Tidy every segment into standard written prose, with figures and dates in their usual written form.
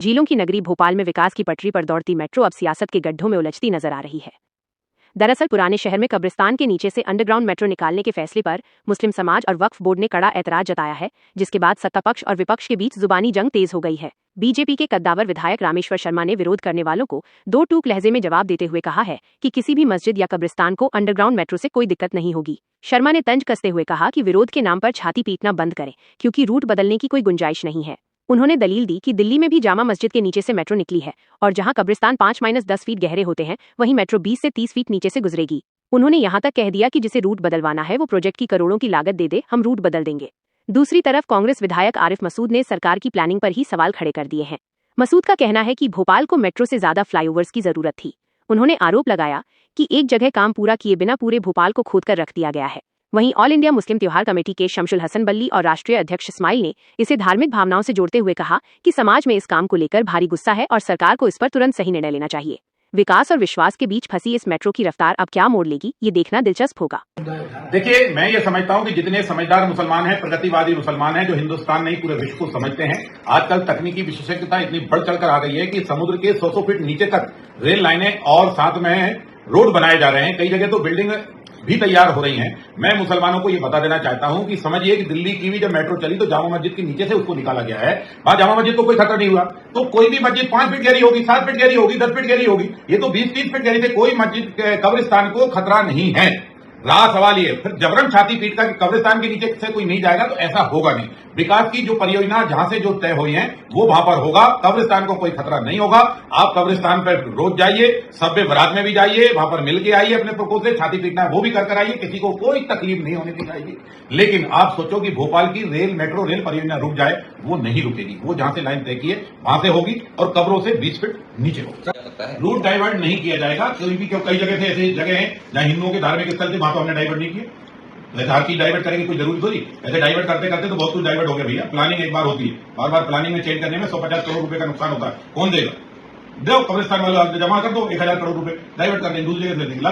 झीलों की नगरी भोपाल में विकास की पटरी पर दौड़ती मेट्रो अब सियासत के गड्ढों में उलझती नजर आ रही है। दरअसल पुराने शहर में कब्रिस्तान के नीचे से अंडरग्राउंड मेट्रो निकालने के फैसले पर मुस्लिम समाज और वक्फ बोर्ड ने कड़ा ऐतराज जताया है, जिसके बाद सत्ता पक्ष और विपक्ष के बीच जुबानी जंग तेज हो गई है। बीजेपी के कद्दावर विधायक रामेश्वर शर्मा ने विरोध करने वालों को दो टूक लहजे में जवाब देते हुए कहा है कि किसी भी मस्जिद या कब्रिस्तान को अंडरग्राउंड मेट्रो से कोई दिक्कत नहीं होगी। शर्मा ने तंज कसते हुए कहा कि विरोध के नाम पर छाती पीटना बंद करें, क्योंकि रूट बदलने की कोई गुंजाइश नहीं है। उन्होंने दलील दी कि दिल्ली में भी जामा मस्जिद के नीचे से मेट्रो निकली है और जहां कब्रिस्तान 5-10 फीट गहरे होते हैं वहीं मेट्रो 20 से 30 फीट नीचे से गुजरेगी। उन्होंने यहां तक कह दिया कि जिसे रूट बदलवाना है वो प्रोजेक्ट की करोड़ों की लागत दे दे, हम रूट बदल देंगे। दूसरी तरफ कांग्रेस विधायक आरिफ मसूद ने सरकार की प्लानिंग पर ही सवाल खड़े कर दिए हैं। मसूद का कहना है कि भोपाल को मेट्रो से ज्यादा फ्लाईओवर्स की जरूरत थी। उन्होंने आरोप लगाया कि एक जगह काम पूरा किए बिना पूरे भोपाल को खोदकर रख दिया गया है। वहीं ऑल इंडिया मुस्लिम त्योहार कमेटी के शमशुल हसन बल्ली और राष्ट्रीय अध्यक्ष इस्माइल ने इसे धार्मिक भावनाओं से जोड़ते हुए कहा कि समाज में इस काम को लेकर भारी गुस्सा है और सरकार को इस पर तुरंत सही निर्णय लेना चाहिए। विकास और विश्वास के बीच फंसी इस मेट्रो की रफ्तार अब क्या मोड़ लेगी, ये देखना दिलचस्प होगा। देखिए, मैं ये समझता हूं कि जितने समझदार मुसलमान हैं, प्रगतिवादी मुसलमान हैं, जो हिंदुस्तान नहीं पूरे विश्व को समझते हैं, आजकल तकनीकी विशेषज्ञता इतनी बढ़ चढ़कर आ गई है कि समुद्र के 100 फीट नीचे तक रेल लाइनें और साथ में रोड बनाए जा रहे हैं। कई जगह तो बिल्डिंग भी तैयार हो रही हैं। मैं मुसलमानों को ये बता देना चाहता हूं कि समझिए कि दिल्ली की भी जब मेट्रो चली तो जामा मस्जिद के नीचे से उसको निकाला गया है। वहां जामा मस्जिद को कोई खतरा नहीं हुआ। तो कोई भी मस्जिद 5 फीट गहरी होगी, 7 फीट गहरी होगी, 10 फीट गहरी होगी, ये तो 20-30 फीट गहरी से कोई मस्जिद कब्रिस्तान को खतरा नहीं है। रहा सवाल ये, फिर जबरन छाती पीट कर कब्रिस्तान के नीचे से कोई नहीं जाएगा, तो ऐसा होगा नहीं। विकास की जो परियोजना जहां से जो तय हुई है वो वहां पर होगा। कब्रिस्तान को कोई खतरा नहीं होगा। आप कब्रिस्तान पर रोज जाइए, सभ्य बारात में भी जाइए, वहां पर मिल के आइए, अपने प्रकोप से छाती पीटना वो भी कर आइए, किसी को कोई तकलीफ नहीं होने दी जाएगी। लेकिन आप सोचो कि भोपाल की मेट्रो रेल परियोजना रुक जाए, वो नहीं रुकेगी। वो जहां से लाइन तय की है वहां से होगी और कब्रों से 20 फीट नीचे होगी। रूट डाइवर्ट नहीं किया जाएगा, क्योंकि कई जगह से ऐसी जगह है जहां हिंदुओं के धार्मिक स्थल थे, वहां तो हमने डाइवर्ट नहीं किया। वैसे हर चीज डाइवर्ट करेंगे, कोई जरूरी थोड़ी। ऐसे डाइवर्ट करते करते तो बहुत कुछ डाइवर्ट हो गया भैया। प्लानिंग एक बार होती है, बार बार प्लानिंग में चेंज करने में 150 करोड़ रुपए का नुकसान होता है। कौन देगा? दो कब्रिस्तान वाले जमा कर दो, 1000 करोड़ रुपए डाइवर्ट कर देंगे, दूसरी जगह दे देंगे, ला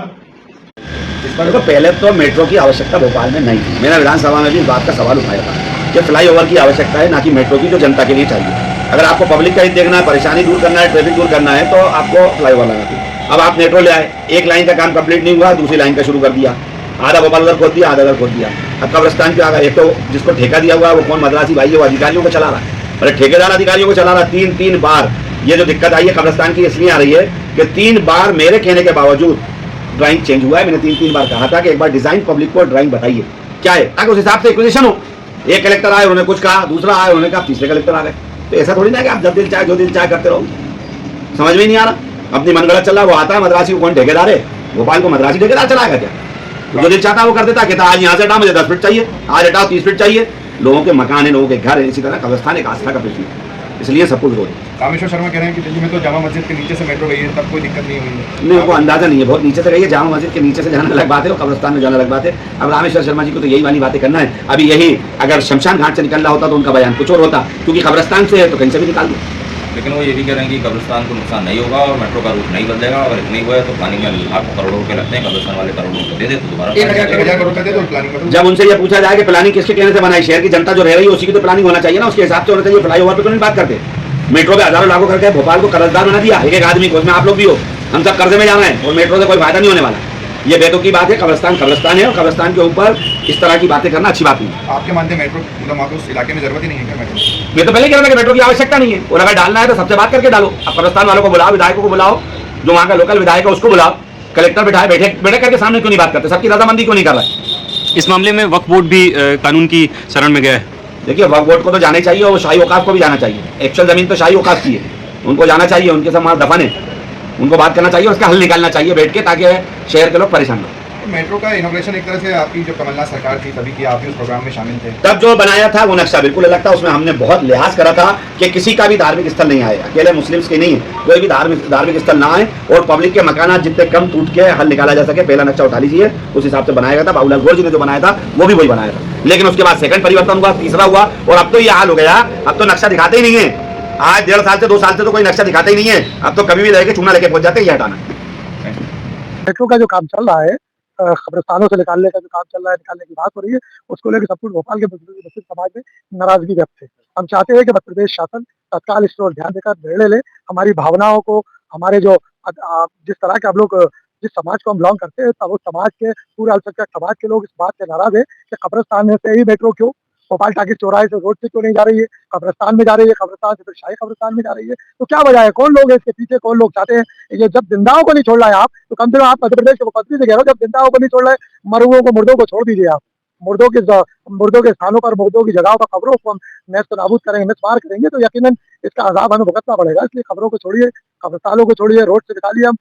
देखो, पहले तो मेट्रो की आवश्यकता भोपाल में नहीं थी। मैंने विधानसभा में भी इस बात का सवाल उठाया था कि फ्लाईओवर की आवश्यकता है, ना कि मेट्रो की, जो जनता के लिए चाहिए। अगर आपको पब्लिक का हित देखना है, परेशानी दूर करना है, ट्रैफिक दूर करना है, तो आपको फ्लाईओवर लगाना चाहिए। अब आप मेट्रो ले आए, एक लाइन का काम कंप्लीट नहीं हुआ, दूसरी लाइन का शुरू कर दिया। आधा भोपाल उधर खोद दिया, आधा उधर खोद दिया। अब कब्रिस्तान पे आ गया। एक तो जिसको ठेका दिया हुआ है वो कौन मद्रासी भाई है, वो अधिकारियों को चला रहा है, और ठेकेदार अधिकारियों को चला रहा है। 3 बार ये जो दिक्कत आई है कब्रिस्तान की इसलिए आ रही है कि 3 बार मेरे कहने के बावजूद ड्राइंग चेंज हुआ है। मैंने 3 बार कहा था कि एक बार डिजाइन पब्लिक को ड्राइंग बताइए क्या है, ताकि उस हिसाब से एक्विजिशन हो। एक कलेक्टर आए, उन्होंने कुछ कहा, दूसरा आए, उन्होंने कहा, तीसरे कलेक्टर आ गए। तो ऐसा थोड़ी ना कि आप जब दिल चाहे जो दिल चाहे करते रहो। समझ में नहीं आ रहा। अपनी मनगढ़ंत चल रहा, वो आता है मद्रासी को कौन ठेकेदार है, भोपाल को मद्रासी ठेकेदार चलाएगा क्या? तो जो दिल चाहता वो कर देता, कहता आज यहाँ से हटाओ, मुझे 10 फीट चाहिए, आज हटाओ 30 फीट चाहिए। लोगों के मकान है, लोगों के घर है, इसी तरह कब्रिस्तान एक आस्था का प्रश्न है, इसलिए सबको विरोध है। रामेश्वर शर्मा कह रहे हैं कि दिल्ली में तो जामा मस्जिद के नीचे से मेट्रो गई है, तब कोई दिक्कत नहीं हुई। मेरे को अंदाजा नहीं है, बहुत नीचे से गई है। जामा मस्जिद के नीचे से जाना अलग बात है और कब्रिस्तान में जाना अलग बात है। अब रामेश्वर शर्मा जी को तो यही वाली बातें करना है। अभी यही अगर शमशान घाट से निकलना होता तो उनका बयान कुछ और होता, क्योंकि कब्रिस्तान से है तो कहीं से भी निकाल दो। लेकिन वो ये भी कह रहे हैं कि कब्रिस्तान को नुकसान नहीं होगा और मेट्रो का रूट नहीं बदलेगा। अगर नहीं हुआ है तो प्लानिंग में लाखों करोड़ों रुपए लगते हैं, कब्रिस्तान वाले करोड़ों रुपए दे दे तो दोबारा 1000 करोड़ दे दो प्लानिंग में। जब उनसे ये पूछा जाए कि प्लानिंग किसके कहने से बनाई, शहर की जनता जो रह रही है उसी की तो प्लानिंग होना चाहिए ना, उसके हिसाब से होना चाहिए। फ्लाईओवर पे तो नहीं बात करते। मेट्रो पे हजारों लाखों करके भोपाल को कर्जदार बना दिया एक आदमी को, उसमें आप लोग भी हो, हम सब कर्जे में जा रहे हैं और मेट्रो से कोई फायदा नहीं होने वाला। ये बेतुकी की बात है। कब्रिस्तान कब्रिस्तान है और कब्रिस्तान के ऊपर इस तरह की बातें करना अच्छी बात नहीं। आपके मानते हैं मेट्रो मतलब आपको उस इलाके में जरूरत ही नहीं है क्या मेट्रो? मैं तो पहले कह रहा था कि मेट्रो की आवश्यकता नहीं है, और अगर डालना है तो सबसे बात करके डालो। अब कब्रिस्तान वालों को बुलाओ, विधायकों को बुलाओ, जो वहाँ का लोकल विधायक है उसको बुलाओ, कलेक्टर बिठाए, बैठे करके सामने क्यों नहीं बात करते, सबकी रजामंदी क्यों नहीं कर रहा है? इस मामले में वक्फ बोर्ड भी कानून की शरण में गया है। देखिए, वक्फ बोर्ड को तो जाना चाहिए और शाही औकाफ को भी जाना चाहिए। एक्चुअल जमीन तो शाही औकाफ की है, उनको जाना चाहिए, उनके साथ वहाँ दफन है, उनको बात करना चाहिए, उसका हल निकालना चाहिए बैठ के, ताकि शहर के लोग परेशान हो। मेट्रो का इनॉग्रेशन एक तरह से आपकी जो कमलनाथ सरकार थी तभी की, आप भी उस प्रोग्राम में शामिल थे। तब जो बनाया था वो नक्शा बिल्कुल अलग था। उसमें हमने बहुत लिहाज करा था कि किसी का भी धार्मिक स्थल नहीं आए, अकेले मुस्लिम्स के नहीं है, कोई भी धार्मिक स्थल ना आए और पब्लिक के मकान जितने कम टूट के हल निकाला जा सके। पहला नक्शा उठा लीजिए, उस हिसाब से बनाया गया था। बाबूलाल गौर जी ने जो बनाया था वो भी वही बनाया था, लेकिन उसके बाद सेकंड परिवर्तन हुआ, तीसरा हुआ, और अब तो ये हाल हो गया, अब तो नक्शा दिखाते ही नहीं है। आज 1.5 साल से 2 साल से तो कोई नक्शा दिखाते ही नहीं है। अब तो कभी भी लेके चूना लेके पहुंच जाते हैं, ये हटाना। मेट्रो का जो काम चल रहा है, कब्रिस्तानों से निकालने का जो काम चल रहा है, निकालने की बात हो रही है, उसको लेकर सब कुछ भोपाल के मुस्लिम समाज में नाराजगी व्यक्त है। हम चाहते हैं कि मध्य प्रदेश शासन तत्काल इस पर ध्यान देकर निर्णय ले। हमारी भावनाओं को, हमारे जो जिस तरह के हम लोग जिस समाज को हम बिलोंग करते हैं, तब उस समाज के पूरे अल्पसंख्यक समाज के लोग इस बात से नाराज है कि कब्रिस्तान में से ही मेट्रो क्यों, भोपाल टाकिज चौराहे से रोड से क्यों नहीं जा रही है, कब्रिस्तान में जा रही है, कब्रिस्तान से फिर शाही कब्रिस्तान में जा रही है। तो क्या वजह है, कौन लोग है इसके पीछे, कौन लोग चाहते हैं? ये जब जिंदाओं को नहीं छोड़ रहा है आप, तो कम से कम आप मध्य प्रदेश के मुख्यमंत्री से कह रहे हो, जब जिंदाओं को नहीं छोड़ रहे, मरुओं को, मुर्दों को छोड़ दीजिए आप। मुर्दों के स्थानों पर, मुर्दों की जगहों पर खबरों को हम नेस्त नाबूद करेंगे, मिसमार करेंगे, तो यकीनन इसका अजाब हमें भुगतना पड़ेगा। इसलिए खबरों को छोड़िए, कब्रिस्तानों को छोड़िए, रोड से निकालिए हम